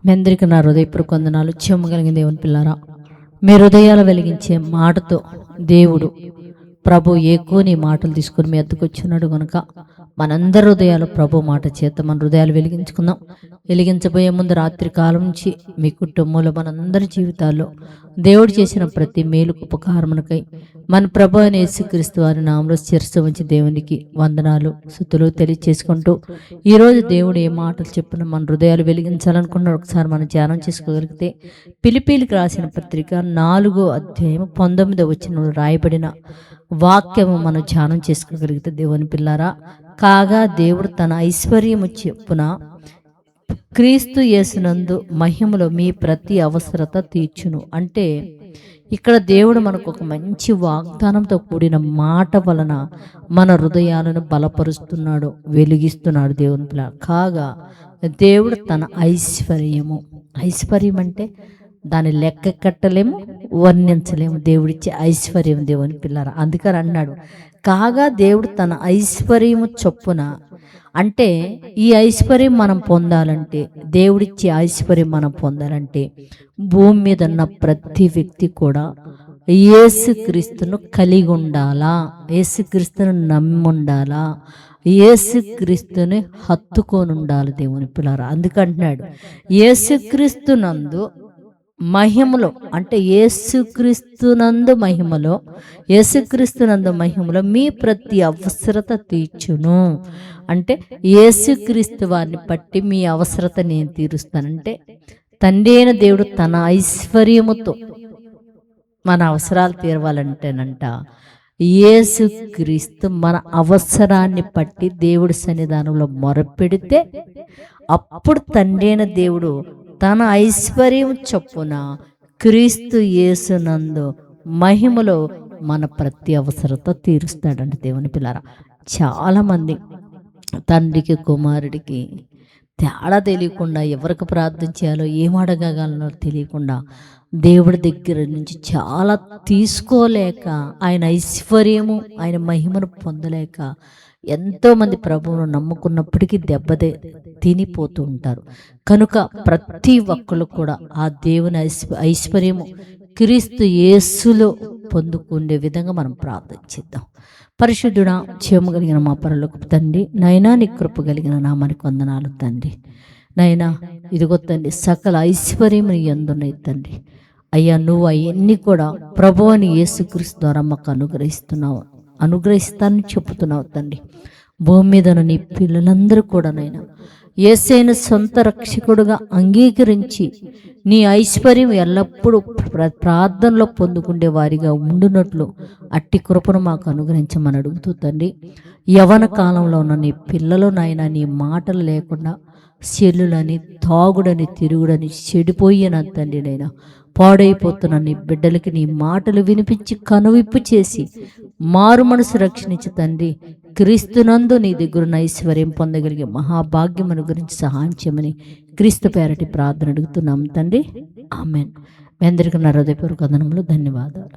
మీ అందరికీ నా హృదయపూర్వక వందనాలు. చెమ్మగలిగిన దేవుని పిల్లారా, మీ హృదయాలు వెలిగించే మాటతో దేవుడు ప్రభు ఎక్కువని మాటలు తీసుకుని మీ ఎద్దుకు వచ్చినాడు కనుక మనందరి హృదయాలు ప్రభు మాట చేత మన హృదయాలు వెలిగించుకుందాం. వెలిగించబోయే ముందు రాత్రి కాలం నుంచి మీ కుటుంబంలో మనందరి జీవితాల్లో దేవుడు చేసిన ప్రతి మేలుకు ఉపకారమునకై మన ప్రభు అయిన యేసుక్రీస్తు వారి నామములో శిరస్సు ఉంచి దేవునికి వందనాలు స్తుతులు తెలియచేసుకుంటూ ఈరోజు దేవుడు ఏ మాటలు చెప్పిన మన హృదయాలు వెలిగించాలనుకున్న ఒకసారి మనం ధ్యానం చేసుకోగలిగితే ఫిలిప్పీలకు రాసిన పత్రిక 4వ అధ్యాయం 19వ వచనంలో రాయబడిన వాక్యము మనం ధ్యానం చేసుకోగలిగితే, దేవుని పిల్లారా, కాగా దేవుడు తన ఐశ్వర్యము చొప్పున క్రీస్తు యేసునందు మహిమలో మీ ప్రతి అవసరత తీర్చును. అంటే ఇక్కడ దేవుడు మనకు ఒక మంచి వాగ్దానంతో కూడిన మాట వలన మన హృదయాలను బలపరుస్తున్నాడు, వెలిగిస్తున్నాడు. దేవుని పిల్ల కాగా దేవుడు తన ఐశ్వర్యం అంటే దాన్ని లెక్క కట్టలేము, వర్ణించలేము. దేవుడిచ్చే ఐశ్వర్యం దేవుని పిల్లరా. అందుకని అన్నాడు, కాగా దేవుడు తన ఐశ్వర్యము చొప్పున. అంటే ఈ ఐశ్వర్యం మనం పొందాలంటే, దేవుడిచ్చే ఐశ్వర్యం మనం పొందాలంటే భూమి మీద ఉన్న ప్రతి వ్యక్తి కూడా యేసుక్రీస్తును కలిగి ఉండాలా, యేసుక్రీస్తును నమ్మి ఉండాలా, యేసుక్రీస్తుని హత్తుకొని ఉండాలి. దేవుని పిల్లరా. అందుకంటున్నాడు యేసుక్రీస్తునందు మహిమలో, అంటే యేసుక్రీస్తునందు మహిమలో మీ ప్రతి అవసరత తీర్చును. అంటే యేసుక్రీస్తు వారిని బట్టి మీ అవసరత నేను తీరుస్తానంటే తండ్రి అయిన దేవుడు తన ఐశ్వర్యముతో మన అవసరాలు తీరవాలంటేనంట యేసుక్రీస్తు మన అవసరాన్ని బట్టి దేవుడి సన్నిధానంలో మొరపెడితే అప్పుడు తండ్రి అయిన దేవుడు తన ఐశ్వర్యం చొప్పున క్రీస్తు యేసునందు మహిమలో మన ప్రతి అవసరత తీరుస్తాడండి. దేవుని పిల్లరా, చాలామంది తండ్రికి కుమారుడికి తేడా తెలియకుండా, ఎవరికి ప్రార్థన చేయాలో ఏం అడగగలనో తెలియకుండా దేవుడి దగ్గర నుంచి చాలా తీసుకోలేక, ఆయన ఐశ్వర్యము ఆయన మహిమను పొందలేక ఎంతోమంది ప్రభువును నమ్ముకున్నప్పటికీ తినిపోతూ ఉంటారు. కనుక ప్రతి ఒక్కరు కూడా ఆ దేవుని ఐశ్వర్యము క్రీస్తు యేసులో పొందుకునే విధంగా మనం ప్రార్థన చేద్దాం. పరిశుద్ధుడా, క్షేమ కలిగిన మా పరలోకపు తండ్రి, నైనా నీ కృప కలిగిన నామానికి వందనాలు తండ్రి. నైనా ఇదిగో తండ్రి, సకల ఐశ్వర్యం నీ యందున్నది తండ్రి. అయ్యా, నువ్వు అవన్నీ కూడా ప్రభువుని యేసుక్రీస్తు ద్వారా మాకు అనుగ్రహిస్తానని చెబుతున్నావు తండ్రి. భూమి మీద నీ పిల్లలందరూ కూడా నైనా యేసయ్యను సొంత రక్షకుడుగా అంగీకరించి నీ ఐశ్వర్యం ఎల్లప్పుడూ ప్రార్థనలో పొందుకునే వారిగా ఉండునట్లు అట్టి కృపను మాకు అనుగ్రహించమని అడుగుతూ తండ్రి, యవన కాలంలో ఉన్న నీ పిల్లలు నాయన నీ మాటలు లేకుండా చెల్లులని, తాగుడని, తిరుగుడని చెడిపోయిన తండ్రి నైనా పాడైపోతున్న నీ బిడ్డలకి నీ మాటలు వినిపించి కనువిప్పు చేసి మారు మనసు రక్షణించి తండ్రి, క్రీస్తునందు నీ దగ్గరున్న ఐశ్వర్యం పొందగలిగే మహాభాగ్యమును గురించి సహాయం చేయమని క్రీస్తు పేరటి ప్రార్థన అడుగుతున్నాం తండ్రి. ఆమెన్. మీ అందరికీ నా హృదయపూర్వక వందనములు, ధన్యవాదాలు.